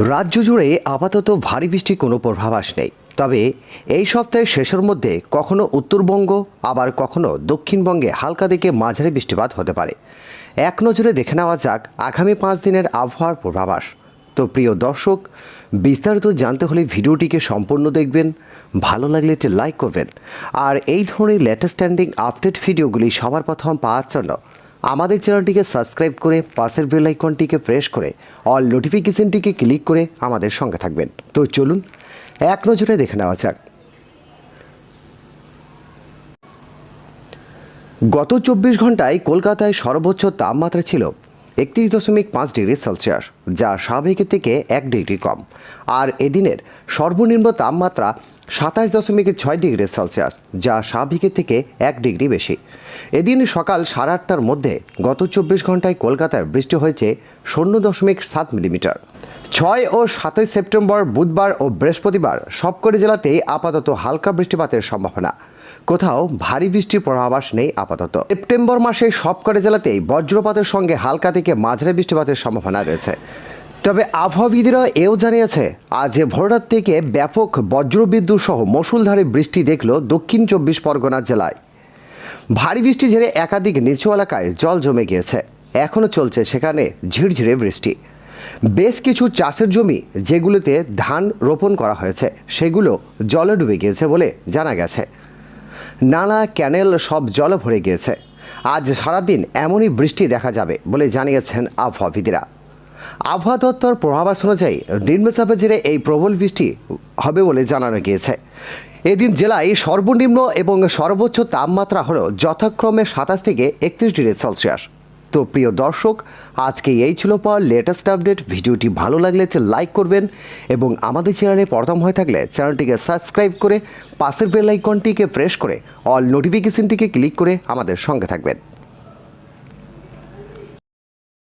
রাজ্য জুড়ে আপাতত ভারী বৃষ্টির কোনো পূর্বাভাস নেই। তবে এই সপ্তাহের শেষের মধ্যে কখনো উত্তরবঙ্গ আবার কখনো দক্ষিণবঙ্গে হালকা থেকে মাঝারি বৃষ্টিপাত হতে পারে। এক নজরে দেখে নেওয়া যাক আগামী 5 দিনের আবহাওয়ার পূর্বাভাস। তো প্রিয় দর্শক, বিস্তারিত জানতে হলে ভিডিওটিকে সম্পূর্ণ দেখবেন, ভালো লাগলে একটি লাইক করবেন। আর এই ধরনের লেটেস্ট স্ট্যান্ডিং আপডেট ভিডিওগুলি সবার প্রথম পাওয়ার জন্য আমাদের চ্যানেলটিকে সাবস্ক্রাইব করে পাশের বেল আইকনটিকে প্রেস করে অল নোটিফিকেশনটিকে ক্লিক করে আমাদের সঙ্গে থাকবেন। তো চলুন এক নজরে দেখে নেওয়া যাক। গত 24 ঘন্টায় কলকাতায় সর্বোচ্চ তাপমাত্রা ছিল 31.5 ডিগ্রি সেলসিয়াস, যা স্বাভাবিকের থেকে 1 ডিগ্রি কম। আর এদিনের সর্বনিম্ন তাপমাত্রা 27.6 ডিগ্রি সেলসিয়াস, যা স্বাভাবিকের থেকে 1 ডিগ্রি বেশি। এদিন সকাল 8:30টার মধ্যে গত 24 ঘন্টায় কলকাতায় বৃষ্টি হয়েছে 0.7 মিলিমিটার। 6 ও 7 সেপ্টেম্বর বুধবার ও বৃহস্পতিবার সবকটি জেলাতেই আপাতত হালকা বৃষ্টিপাতের সম্ভাবনা। কোথাও ভারী বৃষ্টির পূর্বাভাস নেই আপাতত। সেপ্টেম্বর মাসে সবকটি জেলাতেই বজ্রপাতের সঙ্গে হালকা থেকে মাঝারি বৃষ্টিপাতের সম্ভাবনা রয়েছে। তবে আবহাওয়াবিদরা এও জানিয়েছে, আজ ভোররাত থেকে ব্যাপক বজ্রবিদ্যুৎ সহ মুষলধারে বৃষ্টি দেখল দক্ষিণ 24 পরগনা জেলায়। ভারী বৃষ্টি ঝেড়ে একাধিক নিচু এলাকায় জল জমে গিয়েছে। এখনও চলছে সেখানে ঝিরঝিরে বৃষ্টি। বেশ কিছু চাষের জমি যেগুলোতে ধান রোপণ করা হয়েছে সেগুলো জলে ডুবে গিয়েছে বলে জানা গেছে। নালা, ক্যানেল সব জলে ভরে গিয়েছে। আজ সারাদিন এমনই বৃষ্টি দেখা যাবে বলে জানিয়েছেন আবহাওয়াবিদরা। আবহাওয়া দপ্তর পূর্বাভাস অনুযায়ী নিম্নচাপের জেরে এই প্রবল বৃষ্টি হবে বলে জানানো গিয়েছে। এদিন জেলায় সর্বনিম্ন এবং সর্বোচ্চ তাপমাত্রা হলো যথাক্রমে 27 থেকে 31 ডিগ্রি সেলসিয়াস। তো প্রিয় দর্শক, আজকে এই ছিল পাওয়ার লেটেস্ট আপডেট। ভিডিওটি ভালো লাগলে লাইক করবেন এবং আমাদের চ্যানেলে প্রথম হয়ে থাকলে চ্যানেলটিকে সাবস্ক্রাইব করে পাশের বেল আইকনটিকে প্রেস করে অল নোটিফিকেশনটিকে ক্লিক করে আমাদের সঙ্গে থাকবেন।